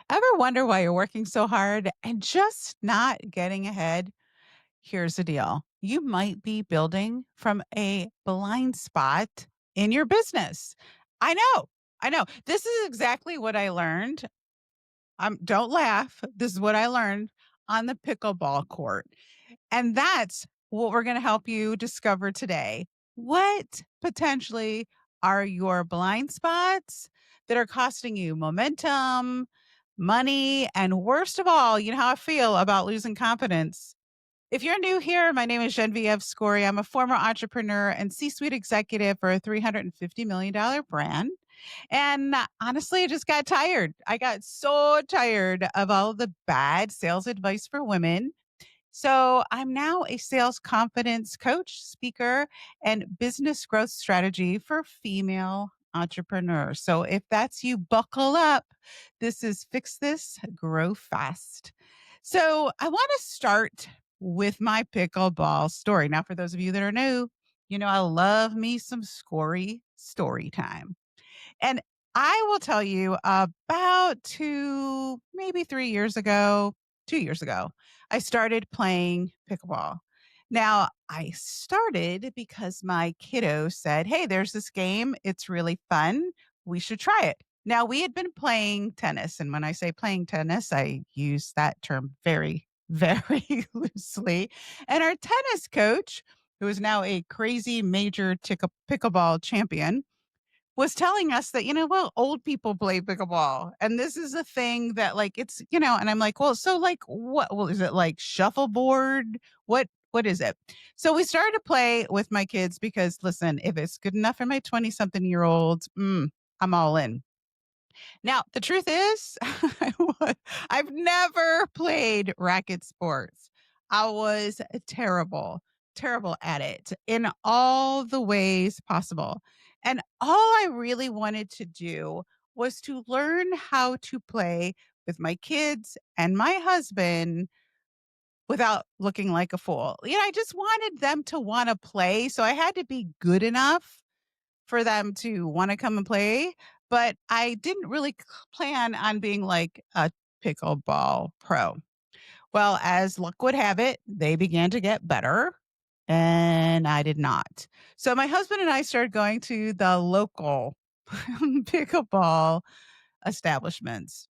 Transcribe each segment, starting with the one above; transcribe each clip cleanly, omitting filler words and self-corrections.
Ever wonder why you're working so hard and just not getting ahead? Here's the deal. You might be building from a blind spot in your business. I know. I know. This is exactly what I learned. Don't laugh. This is what I learned on the pickleball court. And that's what we're going to help you discover today. What potentially are your blind spots that are costing you momentum, money, and worst of all, you know how I feel about losing confidence. If you're new here, my name is Genevieve Skory. I'm a former entrepreneur and C suite executive for a $350 million brand. And honestly, I just got tired. I got so tired of all the bad sales advice for women, so I'm now a sales confidence coach, speaker, and business growth strategy for female entrepreneurs. So if that's you, buckle up. This is Fix This, Grow Fast. So I want to start with my pickleball story. Now, for those of you that are new, I love me some Scory story time. And I will tell you about maybe 3 years ago, 2 years ago, I started playing pickleball. Now, I started because my kiddo said, "Hey, there's this game. It's really fun. We should try it." Now, we had been playing tennis. And when I say playing tennis, I use that term very, very loosely. And our tennis coach, who is now a crazy major pickleball champion, was telling us that, well, old people play pickleball. And this is a thing that like and I'm like, well, so like what well, is it like shuffleboard? What is it? So we started to play with my kids because listen, if it's good enough for my 20 something year olds, I'm all in. Now, the truth is, I've never played racket sports. I was terrible, terrible at it in all the ways possible. And all I really wanted to do was to learn how to play with my kids and my husband without looking like a fool. I just wanted them to want to play. So I had to be good enough for them to wanna come and play, but I didn't really plan on being like a pickleball pro. Well, as luck would have it, they began to get better and I did not. So my husband and I started going to the local pickleball establishments.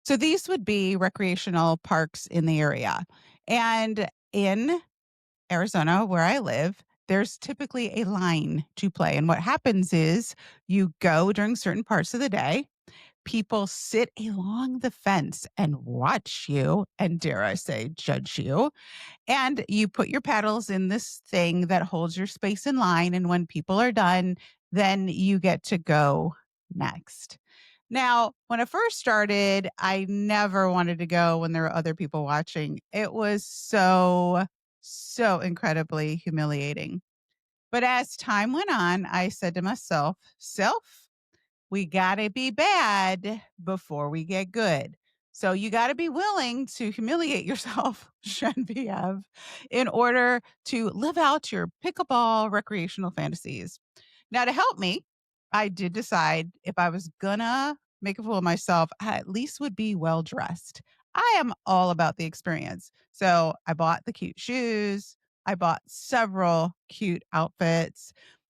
So these would be recreational parks in the area. And in Arizona, where I live, there's typically a line to play. And what happens is you go during certain parts of the day, people sit along the fence and watch you, and dare I say, judge you. And you put your paddles in this thing that holds your space in line. And when people are done, then you get to go next. Now, when I first started, I never wanted to go when there were other people watching. It was so, so incredibly humiliating. But as time went on, I said to myself, self, we got to be bad before we get good. So you got to be willing to humiliate yourself, Genevieve, in order to live out your pickleball recreational fantasies. Now, to help me, I did decide if I was gonna make a fool of myself, I at least would be well dressed. I am all about the experience. So I bought the cute shoes. I bought several cute outfits.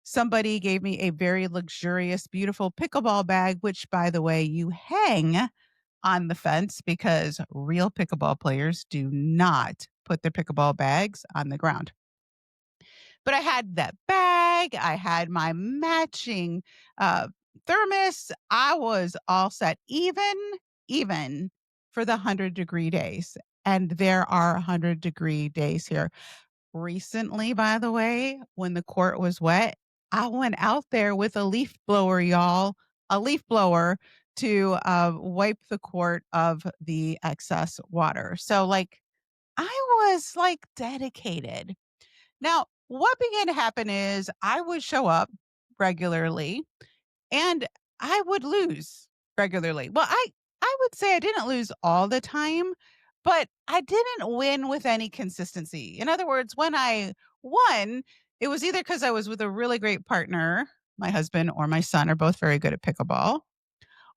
Somebody gave me a very luxurious, beautiful pickleball bag, which, by the way, you hang on the fence because real pickleball players do not put their pickleball bags on the ground. But I had that bag, I had my matching, uh, thermos, I was all set, even for the 100-degree days, and there are 100-degree days here. Recently, by the way, when the court was wet, I went out there with a leaf blower, y'all, a leaf blower to, wipe the court of the excess water. So, like, I was, like, dedicated. Now, what began to happen is I would show up regularly and I would lose regularly. Well, I would say I didn't lose all the time, but I didn't win with any consistency. In other words, when I won, it was either because I was with a really great partner, my husband or my son are both very good at pickleball,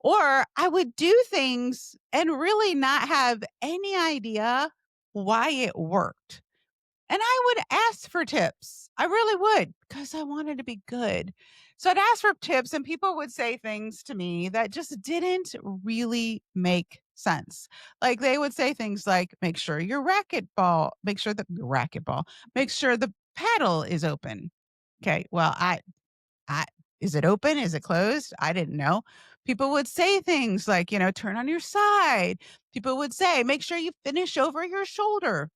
Or I would do things and really not have any idea why it worked. And I would ask for tips. I really would because I wanted to be good. So I'd ask for tips, and people would say things to me that just didn't really make sense. Like they would say things like, make sure the paddle is open. Okay. Well, I, is it open? Is it closed? I didn't know. People would say things like, turn on your side. People would say, make sure you finish over your shoulder.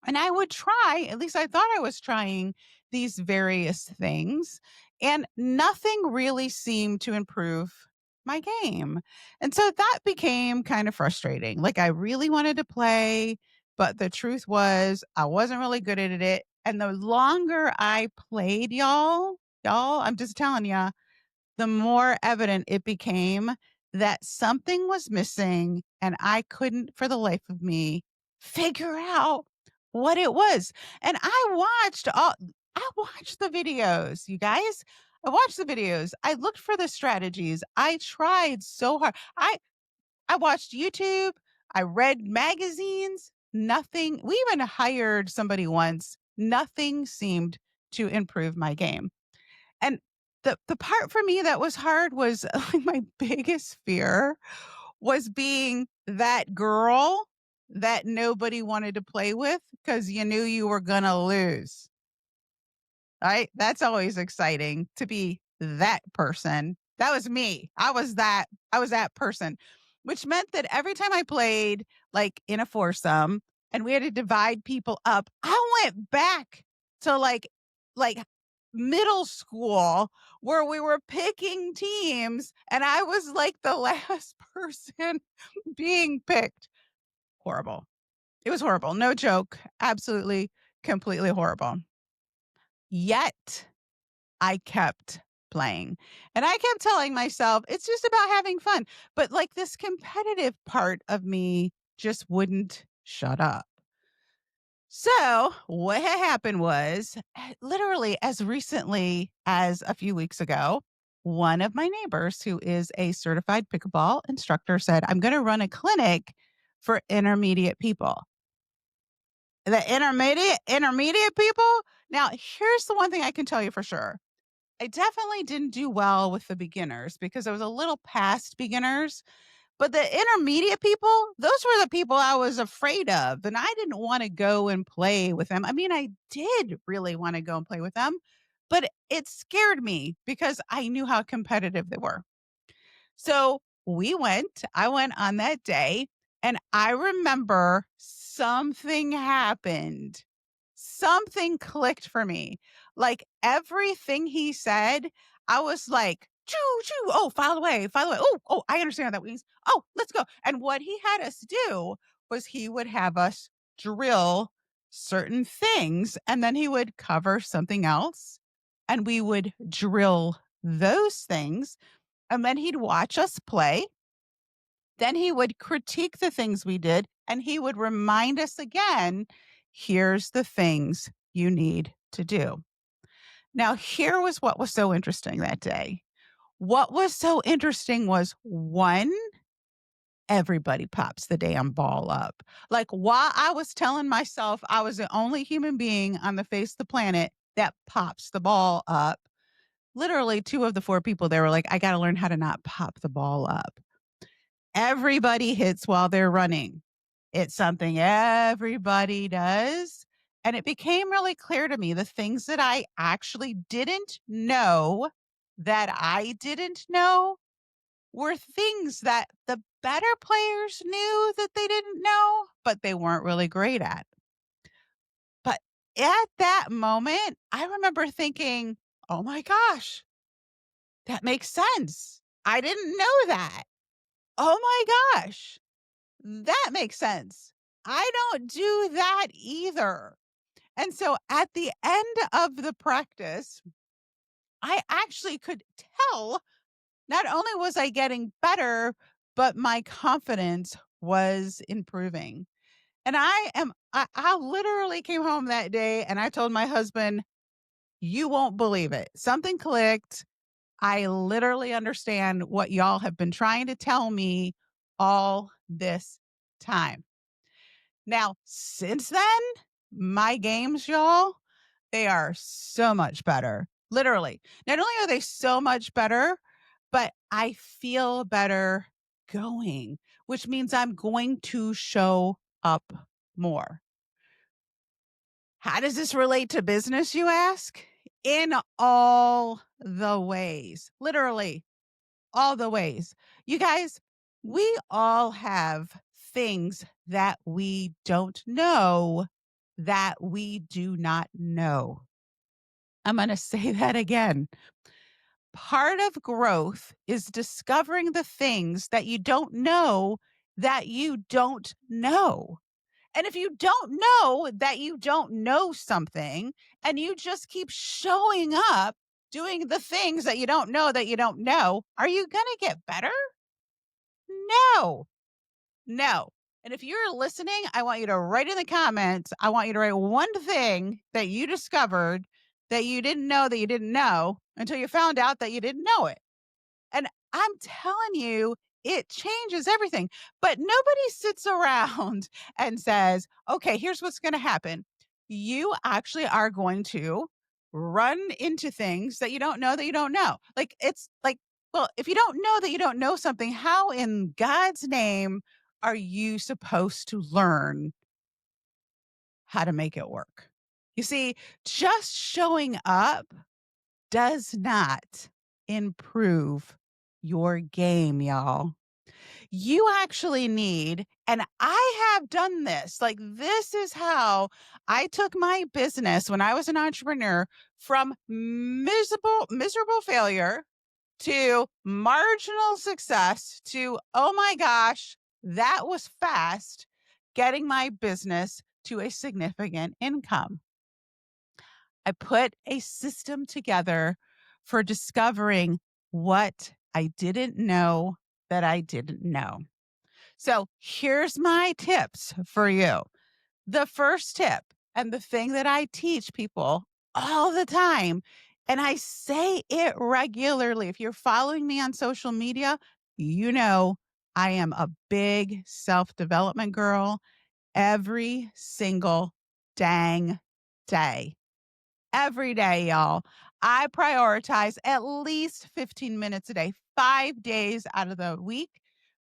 And I would try, at least I thought I was trying these various things, and nothing really seemed to improve my game. And so that became kind of frustrating. Like I really wanted to play, but the truth was I wasn't really good at it. And the longer I played, I'm just telling you, the more evident it became that something was missing and I couldn't for the life of me figure out what it was. And I watched the videos, you guys. I watched the videos. I looked for the strategies. I tried so hard. I watched YouTube. I read magazines. Nothing. We even hired somebody once. Nothing seemed to improve my game. And the part for me that was hard was like my biggest fear was being that girl that nobody wanted to play with because you knew you were gonna lose. Right? That's always exciting to be that person. That was me. I was that person, which meant that every time I played like in a foursome and we had to divide people up, I went back to like middle school where we were picking teams and I was like the last person being picked. Horrible. It was horrible. No joke. Absolutely, completely horrible. Yet I kept playing. And I kept telling myself, it's just about having fun. But like this competitive part of me just wouldn't shut up. So, what had happened was literally as recently as a few weeks ago, one of my neighbors, who is a certified pickleball instructor, said, I'm going to run a clinic for intermediate people. The intermediate people. Now, here's the one thing I can tell you for sure. I definitely didn't do well with the beginners because I was a little past beginners, but the intermediate people, those were the people I was afraid of, and I didn't wanna go and play with them. I mean, I did really wanna go and play with them, but it scared me because I knew how competitive they were. So I went on that day, and I remember something happened. Something clicked for me. Like everything he said, I was like, choo, choo. Oh, file away, file away. Oh, I understand what that means. Oh, let's go. And what he had us do was he would have us drill certain things and then he would cover something else and we would drill those things and then he'd watch us play. Then he would critique the things we did and he would remind us again, here's the things you need to do. Now, here was what was so interesting that day. What was so interesting was one, everybody pops the damn ball up. Like while I was telling myself I was the only human being on the face of the planet that pops the ball up, literally two of the four people there were like, I got to learn how to not pop the ball up. Everybody hits while they're running. It's something everybody does. And it became really clear to me the things that I actually didn't know that I didn't know were things that the better players knew that they didn't know, but they weren't really great at. But at that moment, I remember thinking, oh my gosh, that makes sense. I didn't know that. Oh my gosh. That makes sense. I don't do that either. And so at the end of the practice, I actually could tell not only was I getting better, but my confidence was improving. And I literally came home that day and I told my husband, you won't believe it. Something clicked. I literally understand what y'all have been trying to tell me all this time. Now, since then, my games, y'all, they are so much better. Literally. Not only are they so much better, but I feel better going, which means I'm going to show up more. How does this relate to business, you ask? In all the ways, literally all the ways. You guys, we all have things that we don't know that we do not know. I'm going to say that again. Part of growth is discovering the things that you don't know that you don't know. And if you don't know that you don't know something and you just keep showing up doing the things that you don't know, are you going to get better? No, no. And if you're listening, I want you to write in the comments. I want you to write one thing that you discovered that you didn't know until you found out that you didn't know it. And I'm telling you, it changes everything. But nobody sits around and says, okay, here's what's going to happen. You actually are going to run into things that you don't know that you don't know. Like, it's like, well, if you don't know that you don't know something, how in God's name are you supposed to learn how to make it work? You see, just showing up does not improve your game, y'all. You actually need, and I have done this, like, this is how I took my business when I was an entrepreneur from miserable failure to marginal success to, oh my gosh, that was fast, getting my business to a significant income. I put a system together for discovering what I didn't know that I didn't know. So here's my tips for you. The first tip, and the thing that I teach people all the time, and I say it regularly. If you're following me on social media, you know I am a big self development girl every single dang day. Every day, y'all. I prioritize at least 15 minutes a day, 5 days out of the week.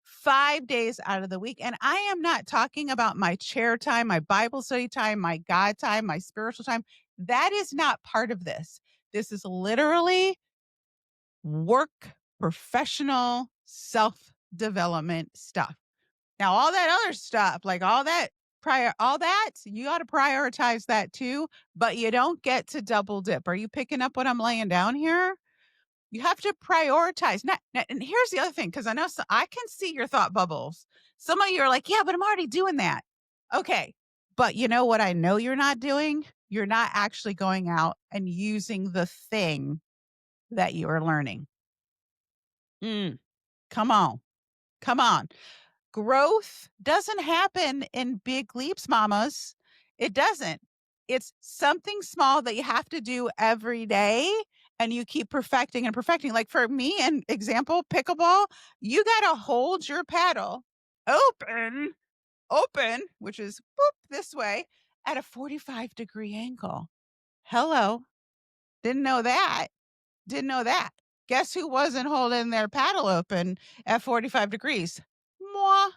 5 days out of the week. And I am not talking about my chair time, my Bible study time, my God time, my spiritual time. That is not part of this. This is literally work, professional self development stuff. Now, all that other stuff, like all that, you got to prioritize that too, but you don't get to double dip. Are you picking up what I'm laying down here? You have to prioritize. And here's the other thing, because I know I can see your thought bubbles. Some of you are like, yeah, but I'm already doing that. Okay. But you know what I know you're not doing? You're not actually going out and using the thing that you are learning. Come on. Come on. Growth doesn't happen in big leaps, mamas. It doesn't. It's something small that you have to do every day and you keep perfecting and perfecting. Like for me, an example, pickleball, you got to hold your paddle open, which is boop this way at a 45-degree angle. Hello. Didn't know that. Didn't know that. Guess who wasn't holding their paddle open at 45 degrees? Moi.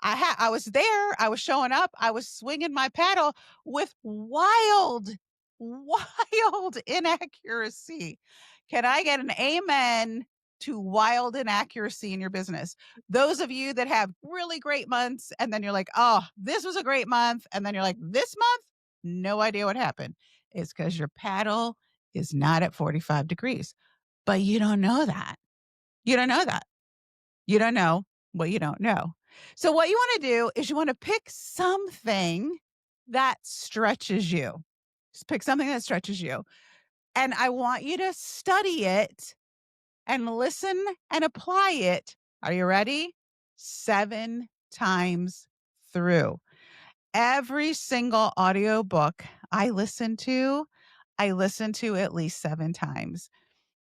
I was there, I was showing up, I was swinging my paddle with wild inaccuracy. Can I get an amen to wild inaccuracy in your business? Those of you that have really great months and then you're like, "Oh, this was a great month." And then you're like, "This month, no idea what happened." It's because your paddle is not at 45 degrees. But you don't know that. You don't know that. You don't know what you don't know. So what you want to do is you want to pick something that stretches you. Just pick something that stretches you. And I want you to study it and listen and apply it. Are you ready? 7 times through. Every single audiobook I listen to at least 7 times.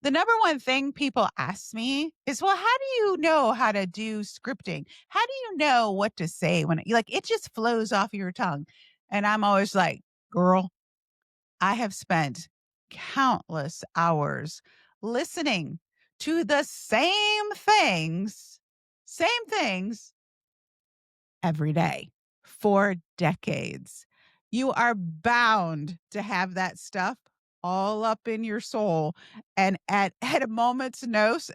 The number one thing people ask me is, "Well, how do you know how to do scripting? How do you know what to say when it just flows off your tongue?" And I'm always like, "Girl, I have spent countless hours listening to the same things every day for decades. You are bound to have that stuff all up in your soul and at a moment's notice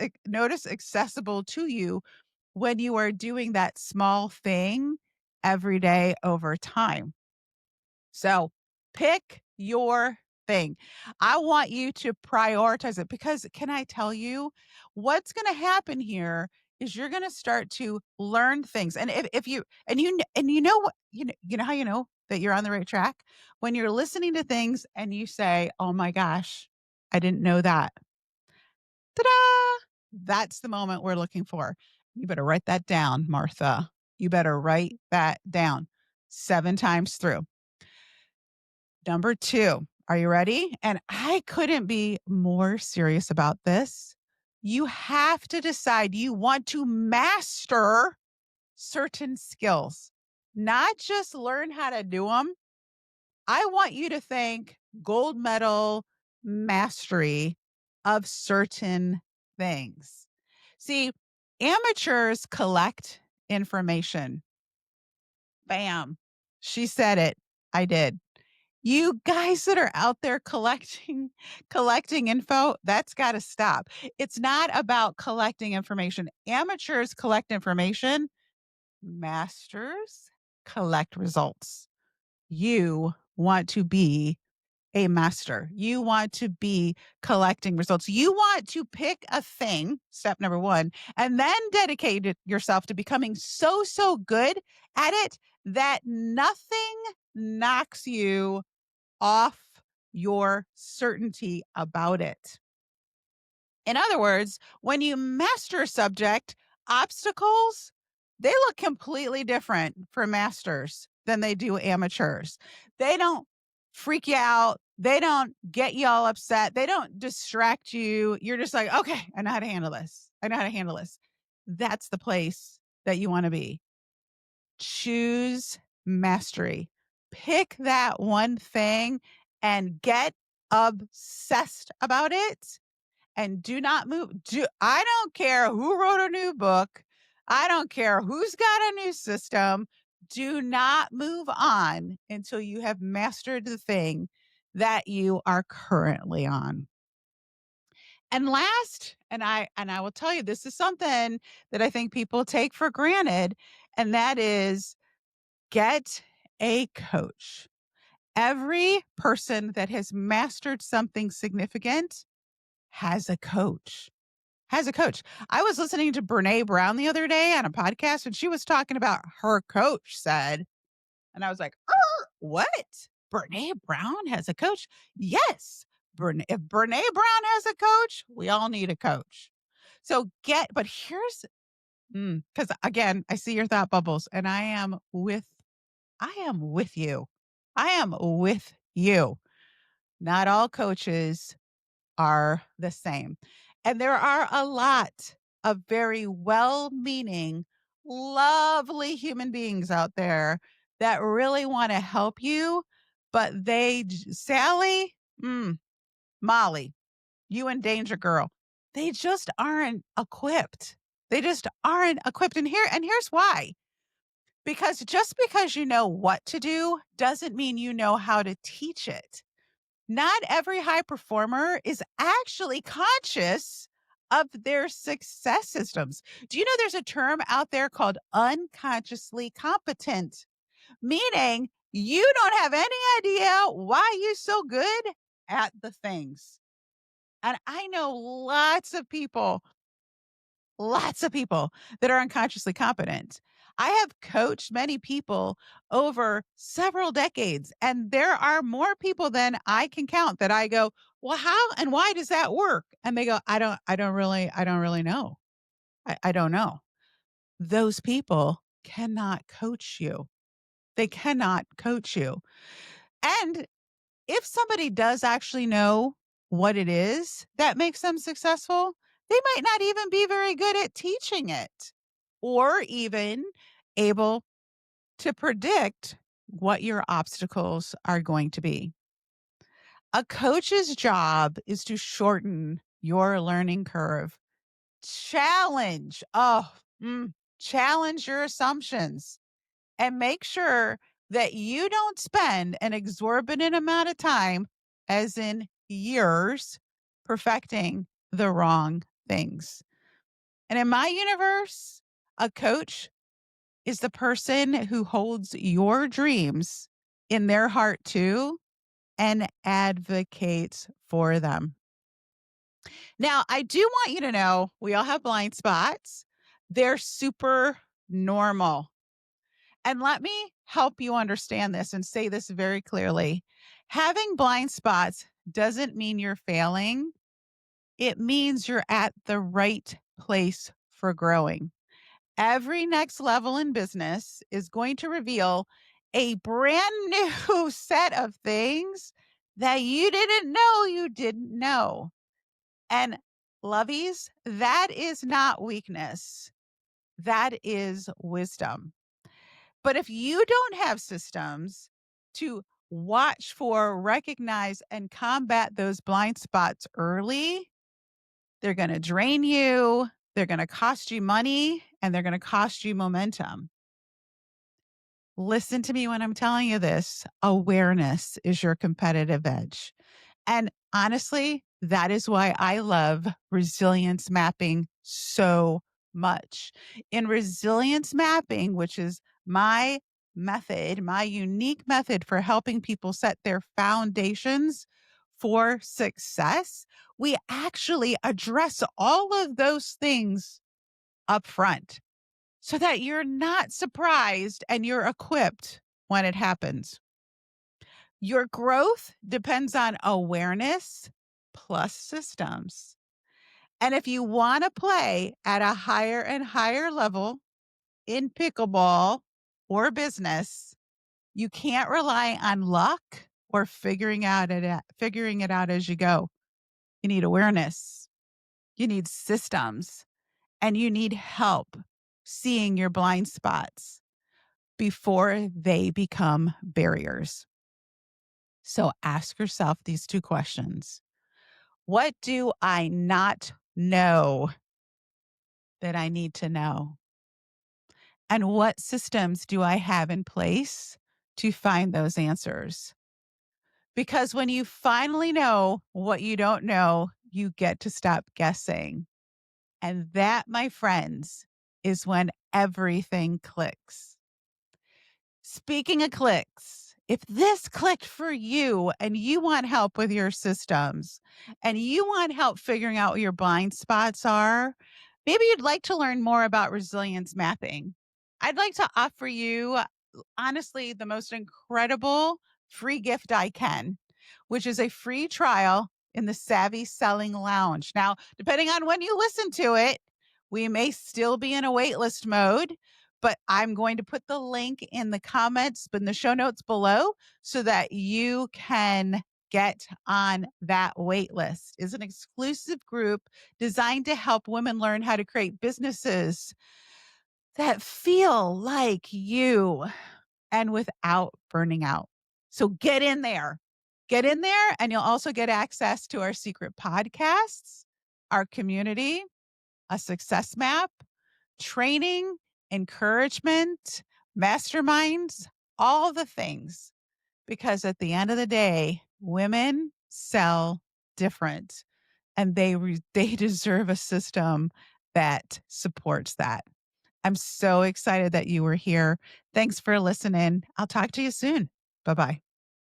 accessible to you when you are doing that small thing every day over time. So pick your thing. I want you to prioritize it because can I tell you what's going to happen here is you're going to start to learn things. And if you and you know what you know how you know that you're on the right track when you're listening to things and you say, "Oh my gosh, I didn't know that." Ta-da! That's the moment we're looking for. You better write that down, Martha. You better write that down 7 times through. Number 2, are you ready? And I couldn't be more serious about this. You have to decide you want to master certain skills, not just learn how to do them. I want you to think gold medal mastery of certain things. See, amateurs collect information. Bam. She said it. I did. You guys that are out there collecting info, that's got to stop. It's not about collecting information. Amateurs collect information, masters collect results. You want to be a master. You want to be collecting results. You want to pick a thing, step number 1, and then dedicate yourself to becoming so good at it that nothing knocks you off your certainty about it. In other words, when you master a subject, obstacles, they look completely different for masters than they do amateurs. They don't freak you out. They don't get you all upset. They don't distract you. You're just like, okay, I know how to handle this. I know how to handle this. That's the place that you want to be. Choose mastery. Pick that one thing and get obsessed about it and do not move. I don't care who wrote a new book. I don't care who's got a new system. Do not move on until you have mastered the thing that you are currently on. And last, and I will tell you this is something that I think people take for granted, and that is get a coach. Every person that has mastered something significant has a coach. Has a coach. I was listening to Brene Brown the other day on a podcast, and she was talking about her coach said, and I was like, what? Brene Brown has a coach? Yes. If Brene Brown has a coach, we all need a coach. So but here's, because again, I see your thought bubbles, and I am with you. I am with you. Not all coaches are the same. And there are a lot of very well meaning, lovely human beings out there that really want to help you. But Sally, Molly, you and Danger Girl, they just aren't equipped. They just aren't equipped. And here's why. Because you know what to do doesn't mean you know how to teach it. Not every high performer is actually conscious of their success systems. Do you know there's a term out there called unconsciously competent, meaning you don't have any idea why you're so good at the things. And I know lots of people that are unconsciously competent. I have coached many people over several decades, and there are more people than I can count that I go, well, how and why does that work? And they go, I don't really know. I don't know. Those people cannot coach you. They cannot coach you. And if somebody does actually know what it is that makes them successful, they might not even be very good at teaching it or even able to predict what your obstacles are going to be. A coach's job is to shorten your learning curve. Challenge, challenge your assumptions and make sure that you don't spend an exorbitant amount of time, as in years, perfecting the wrong things. And in my universe, a coach is the person who holds your dreams in their heart too and advocates for them. Now, I do want you to know we all have blind spots. They're super normal. And let me help you understand this and say this very clearly. Having blind spots doesn't mean you're failing, it means you're at the right place for growing. Every next level in business is going to reveal a brand new set of things that you didn't know you didn't know. And lovies, that is not weakness. That is wisdom. But if you don't have systems to watch for, recognize, and combat those blind spots early, they're going to drain you, they're going to cost you money, and they're going to cost you momentum. Listen to me when I'm telling you this. Awareness is your competitive edge. And honestly, that is why I love resilience mapping so much. In resilience mapping, which is my method, my unique method for helping people set their foundations for success, we actually address all of those things up front so that you're not surprised and you're equipped when it happens. Your growth depends on awareness plus systems. And if you want to play at a higher and higher level in pickleball or business, you can't rely on luck or figuring it out as you go. You need awareness. You need systems and you need help seeing your blind spots before they become barriers. So ask yourself these two questions. What do I not know that I need to know? And what systems do I have in place to find those answers? Because when you finally know what you don't know, you get to stop guessing. And that, my friends, is when everything clicks. Speaking of clicks, if this clicked for you and you want help with your systems and you want help figuring out what your blind spots are, maybe you'd like to learn more about resilience mapping. I'd like to offer you, honestly, the most incredible free gift I can, which is a free trial in the Savvy Selling Lounge. Now, depending on when you listen to it, we may still be in a waitlist mode, but I'm going to put the link in the comments, in the show notes below, so that you can get on that wait list. It's an exclusive group designed to help women learn how to create businesses that feel like you and without burning out. So get in there. Get in there, and you'll also get access to our secret podcasts, our community, a success map, training, encouragement, masterminds, all the things. Because at the end of the day, women sell different and they deserve a system that supports that. I'm so excited that you were here. Thanks for listening. I'll talk to you soon. Bye-bye.